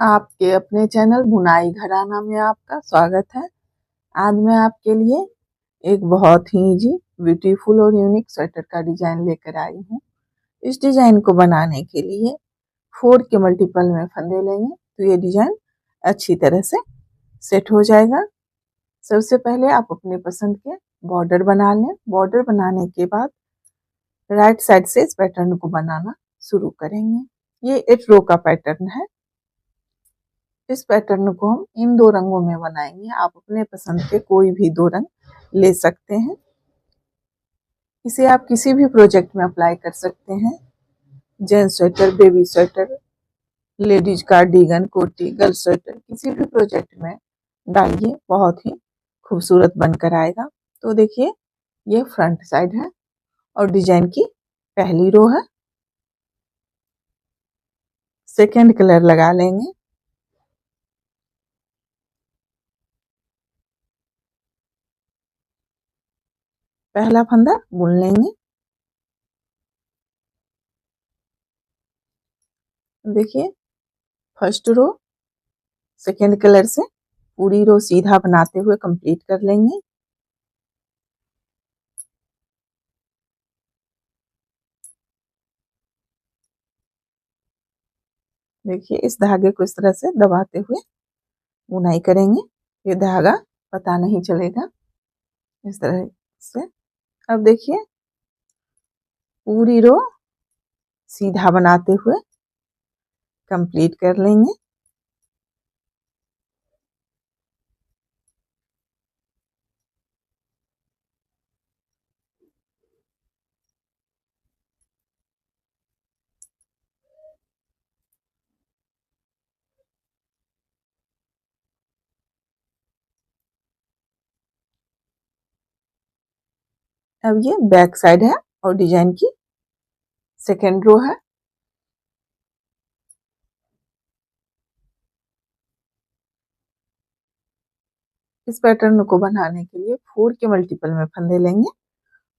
आपके अपने चैनल बुनाई घराना में आपका स्वागत है। आज मैं आपके लिए एक बहुत ही इजी, ब्यूटीफुल और यूनिक स्वेटर का डिजाइन लेकर आई हूँ। इस डिजाइन को बनाने के लिए 4 के मल्टीपल में फंदे लेंगे तो ये डिजाइन अच्छी तरह से सेट हो जाएगा। सबसे पहले आप अपने पसंद के बॉर्डर बना लें। बॉर्डर बनाने के बाद राइट साइड से इस पैटर्न को बनाना शुरू करेंगे। ये 8 रो का पैटर्न है। इस पैटर्न को हम इन 2 रंगों में बनाएंगे। आप अपने पसंद के कोई भी 2 रंग ले सकते हैं। इसे आप किसी भी प्रोजेक्ट में अप्लाई कर सकते हैं। Gents sweater, baby sweater, ladies cardigan, कोटी, गर्ल स्वेटर, किसी भी प्रोजेक्ट में डालिए, बहुत ही खूबसूरत बनकर आएगा। तो देखिए, ये फ्रंट साइड है और डिजाइन की पहली रो है। सेकेंड कलर लगा लेंगे। पहला फंदा बुन लेंगे। देखिए, फर्स्ट रो सेकेंड कलर से पूरी रो सीधा बनाते हुए कंप्लीट कर लेंगे। देखिए, इस धागे को इस तरह से दबाते हुए बुनाई करेंगे। ये धागा पता नहीं चलेगा, इस तरह से। अब देखिए, पूरी रो सीधा बनाते हुए कंप्लीट कर लेंगे। अब ये बैक साइड है और डिजाइन की सेकेंड रो है। इस पैटर्न को बनाने के लिए 4 के मल्टीपल में फंदे लेंगे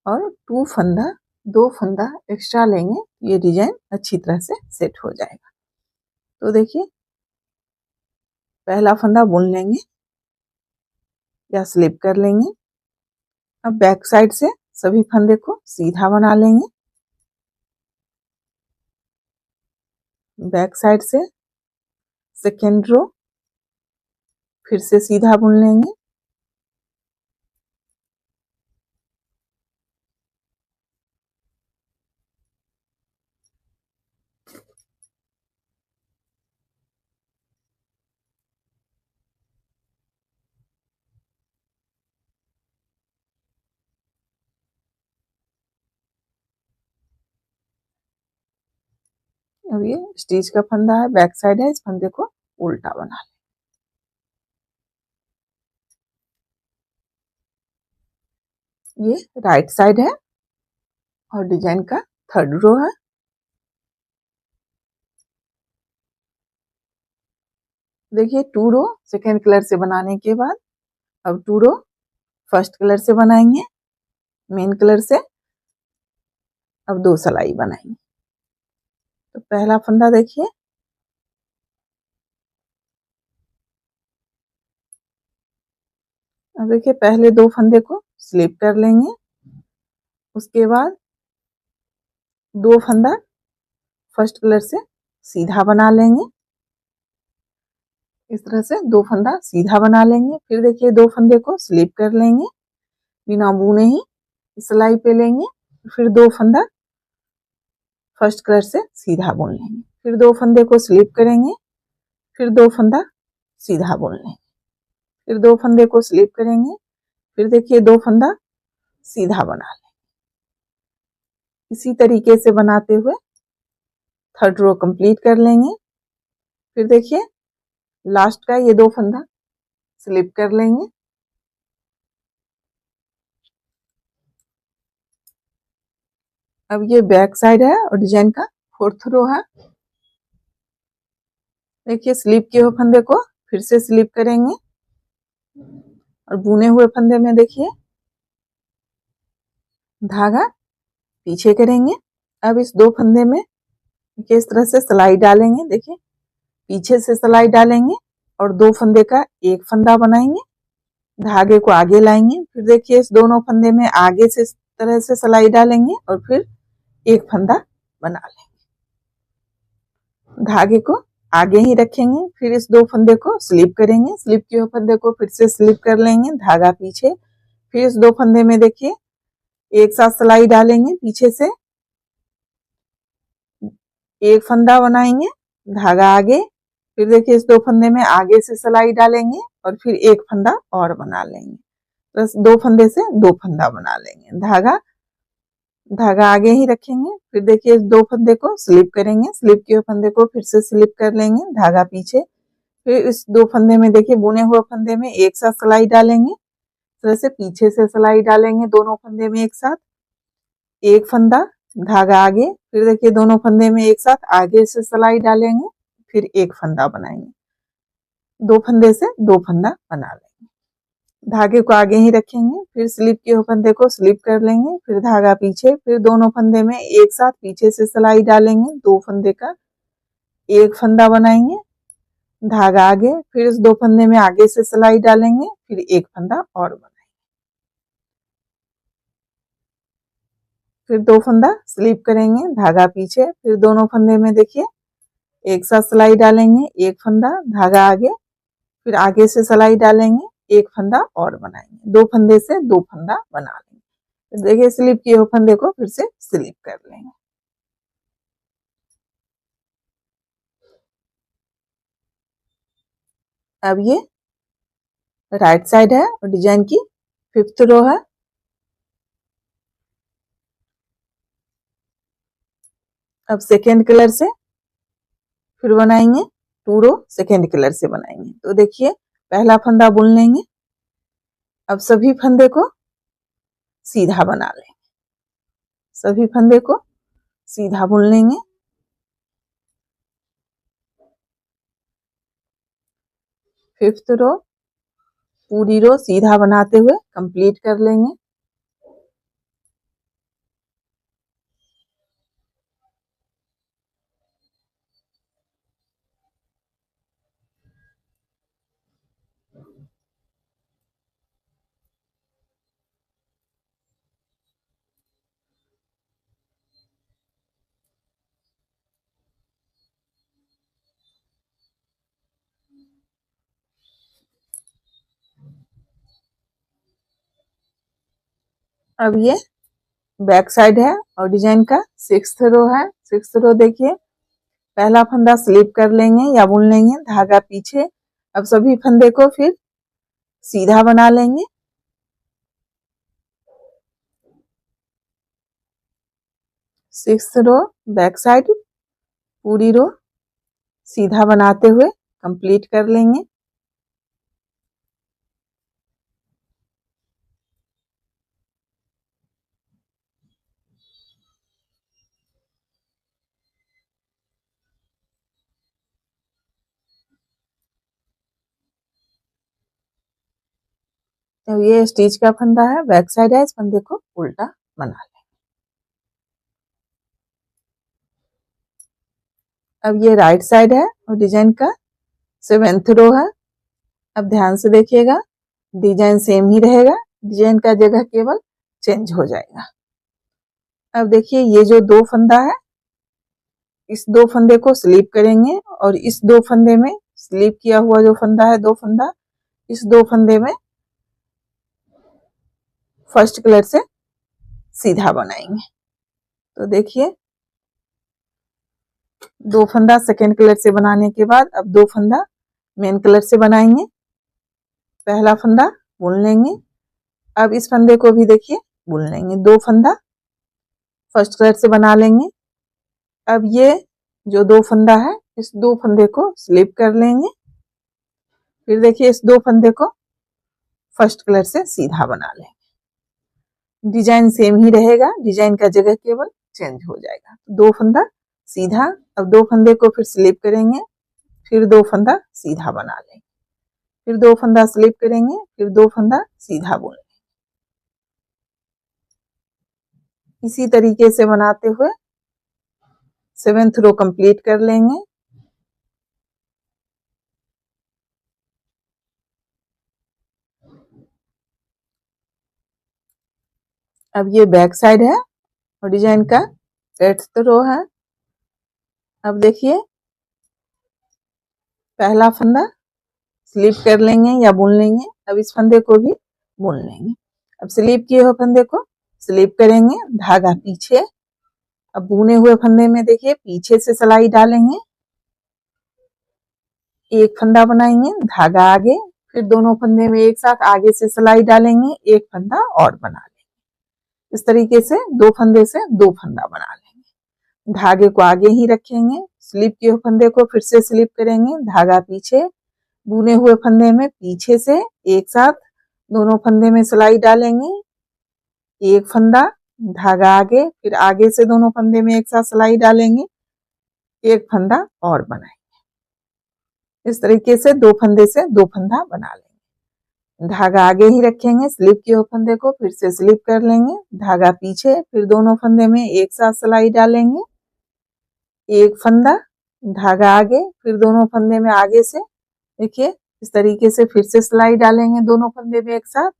और 2 फंदा एक्स्ट्रा लेंगे। ये डिजाइन अच्छी तरह से सेट हो जाएगा। तो देखिए, पहला फंदा बुन लेंगे या स्लिप कर लेंगे। अब बैक साइड से सभी फंदे को सीधा बना लेंगे। बैक साइड से सेकेंड रो फिर से सीधा बुन लेंगे। अब ये स्टिच का फंदा है, बैक साइड है, इस फंदे को उल्टा बना लें। ये राइट साइड है और डिजाइन का थर्ड रो है। देखिए, 2 रो सेकेंड कलर से बनाने के बाद अब 2 रो फर्स्ट कलर से बनाएंगे। मेन कलर से अब 2 सलाई बनाएंगे। तो पहला फंदा देखिए, अब देखिए पहले 2 फंदे को स्लिप कर लेंगे। उसके बाद 2 फंदा फर्स्ट कलर से सीधा बना लेंगे। इस तरह से 2 फंदा सीधा बना लेंगे। फिर देखिए 2 फंदे को स्लिप कर लेंगे, बिना बुने ही सिलाई पे लेंगे। फिर 2 फंदा फर्स्ट कलर से सीधा बुन लेंगे। फिर 2 फंदे को स्लिप करेंगे। फिर 2 फंदा सीधा बुन लेंगे। फिर 2 फंदे को स्लिप करेंगे। फिर देखिए 2 फंदा सीधा बना लेंगे। इसी तरीके से बनाते हुए थर्ड रो कंप्लीट कर लेंगे। फिर देखिए लास्ट का ये 2 फंदा स्लिप कर लेंगे। अब ये बैक साइड है और डिजाइन का फोर्थ रो है। देखिए, स्लिप किए हुए फंदे को फिर से स्लिप करेंगे और बुने हुए फंदे में देखिए धागा पीछे करेंगे। अब इस 2 फंदे में इस तरह से सिलाई डालेंगे। देखिए, पीछे से सिलाई डालेंगे और 2 फंदे का एक फंदा बनाएंगे, धागे को आगे लाएंगे, फिर देखिए इस दोनों फंदे में आगे से इस तरह से सिलाई डालेंगे और फिर एक फंदा बना लेंगे। धागे को आगे ही रखेंगे, फिर इस 2 फंदे को स्लिप करेंगे, स्लिप किए हुए फंदे को फिर से स्लिप कर लेंगे, धागा पीछे, फिर इस 2 फंदे में देखिए एक साथ सिलाई डालेंगे, पीछे से एक फंदा बनाएंगे, धागा आगे, फिर देखिए इस 2 फंदे में आगे से सिलाई डालेंगे और फिर एक फंदा और बना लेंगे, बस 2 फंदे से 2 फंदा बना लेंगे, धागा आगे ही रखेंगे, फिर देखिए इस 2 फंदे को स्लिप करेंगे, स्लिप किए हुए फंदे को फिर से स्लिप कर लेंगे, धागा पीछे, फिर इस 2 फंदे में देखिए बुने हुए फंदे में एक साथ सिलाई डालेंगे, तरह से पीछे से सिलाई डालेंगे दोनों फंदे में एक साथ, एक फंदा, धागा आगे, फिर देखिए दोनों फंदे में एक साथ आगे से सिलाई डालेंगे, फिर एक फंदा बनाएंगे, 2 फंदे से 2 फंदा बना लेंगे, धागे को आगे ही रखेंगे, फिर स्लिप के फंदे को स्लिप कर लेंगे, फिर धागा पीछे, फिर दोनों फंदे में एक साथ पीछे से सिलाई डालेंगे, 2 फंदे का एक फंदा बनाएंगे, धागा आगे, फिर इस 2 फंदे में आगे से सिलाई डालेंगे, फिर एक फंदा और बनाएंगे, फिर 2 फंदा स्लिप करेंगे, धागा पीछे, फिर दोनों फंदे में देखिए एक साथ सिलाई डालेंगे, एक फंदा, धागा आगे, फिर आगे से सिलाई डालेंगे, एक फंदा और बनाएंगे, 2 फंदे से 2 फंदा बना लेंगे, देखिए स्लिप किए हुए फंदे को फिर से स्लिप कर लेंगे। अब ये राइट साइड है और डिजाइन की 5th रो है। अब सेकेंड कलर से फिर बनाएंगे 2 रो सेकेंड कलर से बनाएंगे, तो देखिए पहला फंदा बुन लेंगे, अब सभी फंदे को सीधा बना लेंगे, सभी फंदे को सीधा बुन लेंगे, फिफ्थ रो पूरी रो सीधा बनाते हुए कंप्लीट कर लेंगे। अब ये बैक साइड है और डिजाइन का 6th रो है। 6th रो देखिए पहला फंदा स्लिप कर लेंगे या बुन लेंगे, धागा पीछे, अब सभी फंदे को फिर सीधा बना लेंगे, सिक्स्थ रो बैक साइड पूरी रो सीधा बनाते हुए कंप्लीट कर लेंगे। तो ये स्टिच का फंदा है, बैक साइड है, इस फंदे को उल्टा बना लें। अब ये राइट साइड है और डिजाइन का 7th रो है। अब ध्यान से देखिएगा, डिजाइन सेम ही रहेगा, डिजाइन का जगह केवल चेंज हो जाएगा। अब देखिए ये जो 2 फंदा है, इस 2 फंदे को स्लिप करेंगे और इस 2 फंदे में स्लिप किया हुआ जो फंदा है 2 फंदा, इस 2 फंदे में फर्स्ट कलर से सीधा बनाएंगे। तो देखिए 2 फंदा सेकेंड कलर से बनाने के बाद अब 2 फंदा मेन कलर से बनाएंगे, पहला फंदा बुन लेंगे, अब इस फंदे को भी देखिए बुन लेंगे, 2 फंदा फर्स्ट कलर से बना लेंगे। अब ये जो 2 फंदा है, इस 2 फंदे को स्लिप कर लेंगे, फिर देखिए इस 2 फंदे को फर्स्ट कलर से सीधा बना लेंगे, डिजाइन सेम ही रहेगा, डिजाइन का जगह केवल चेंज हो जाएगा। 2 फंदा सीधा, अब 2 फंदे को फिर स्लिप करेंगे, फिर 2 फंदा सीधा बना लेंगे, फिर 2 फंदा स्लिप करेंगे, फिर 2 फंदा सीधा बुन लेंगे। इसी तरीके से बनाते हुए 7th रो कंप्लीट कर लेंगे। अब ये बैक साइड है और डिजाइन का 8th रो है। अब देखिए पहला फंदा स्लिप कर लेंगे या बुन लेंगे। अब इस फंदे को भी बुन लेंगे। अब स्लिप किए हुए फंदे को स्लिप करेंगे, धागा पीछे। अब बुने हुए फंदे में देखिए पीछे से सिलाई डालेंगे, एक फंदा बनाएंगे, धागा आगे, फिर दोनों फंदे में एक साथ आगे से सिलाई डालेंगे, एक फंदा और बना लेंगे। इस तरीके से 2 फंदे से 2 फंदा बना लेंगे। धागे को आगे ही रखेंगे, स्लिप किए हुए फंदे को फिर से स्लिप करेंगे, धागा पीछे, बुने हुए फंदे में पीछे से एक साथ दोनों फंदे में सिलाई डालेंगे, एक फंदा, धागा आगे, फिर आगे से दोनों फंदे में एक साथ सिलाई डालेंगे, एक फंदा और बनाएंगे। इस तरीके से 2 फंदे से 2 फंदा बना लेंगे। धागा आगे ही रखेंगे, स्लिप किए हुए फंदे को फिर से स्लिप कर लेंगे, धागा पीछे, फिर दोनों फंदे में एक साथ सिलाई डालेंगे, एक फंदा, धागा आगे, फिर दोनों फंदे में आगे से देखिए इस तरीके से फिर से सिलाई डालेंगे दोनों फंदे में एक साथ,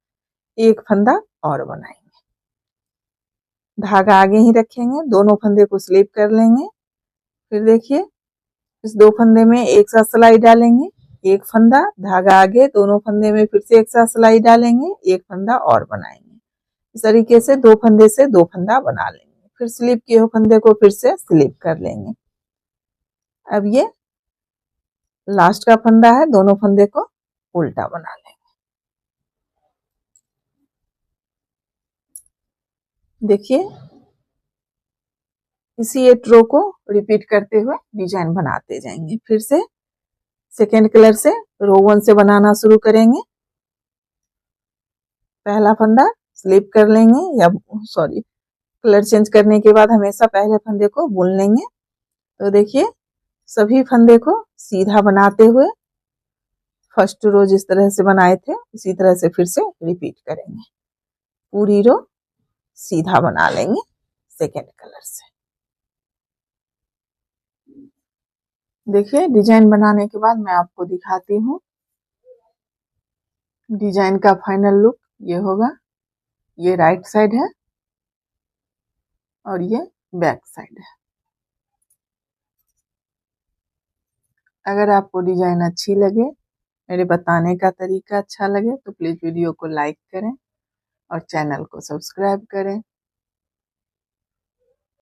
एक फंदा और बनाएंगे। धागा आगे ही रखेंगे, दोनों फंदे को स्लिप कर लेंगे, फिर देखिए इस 2 फंदे में एक साथ सिलाई डालेंगे, एक फंदा, धागा आगे, दोनों फंदे में फिर से एक साथ सिलाई डालेंगे, एक फंदा और बनाएंगे। इस तरीके से 2 फंदे से 2 फंदा बना लेंगे। फिर स्लिप किए हुए फंदे को फिर से स्लिप कर लेंगे। अब ये लास्ट का फंदा है, दोनों फंदे को उल्टा बना लेंगे। देखिए इसी 8 रो को रिपीट करते हुए डिजाइन बनाते जाएंगे। फिर से सेकेंड कलर से रो 1 से बनाना शुरू करेंगे। पहला फंदा स्लिप कर लेंगे या कलर चेंज करने के बाद हमेशा पहले फंदे को बुन लेंगे। तो देखिए सभी फंदे को सीधा बनाते हुए फर्स्ट रो जिस तरह से बनाए थे उसी तरह से फिर से रिपीट करेंगे। पूरी रो सीधा बना लेंगे सेकेंड कलर से। देखिए डिजाइन बनाने के बाद मैं आपको दिखाती हूँ डिजाइन का फाइनल लुक ये होगा। ये राइट साइड है और ये बैक साइड है। अगर आपको डिजाइन अच्छी लगे, मेरे बताने का तरीका अच्छा लगे तो प्लीज वीडियो को लाइक करें और चैनल को सब्सक्राइब करें।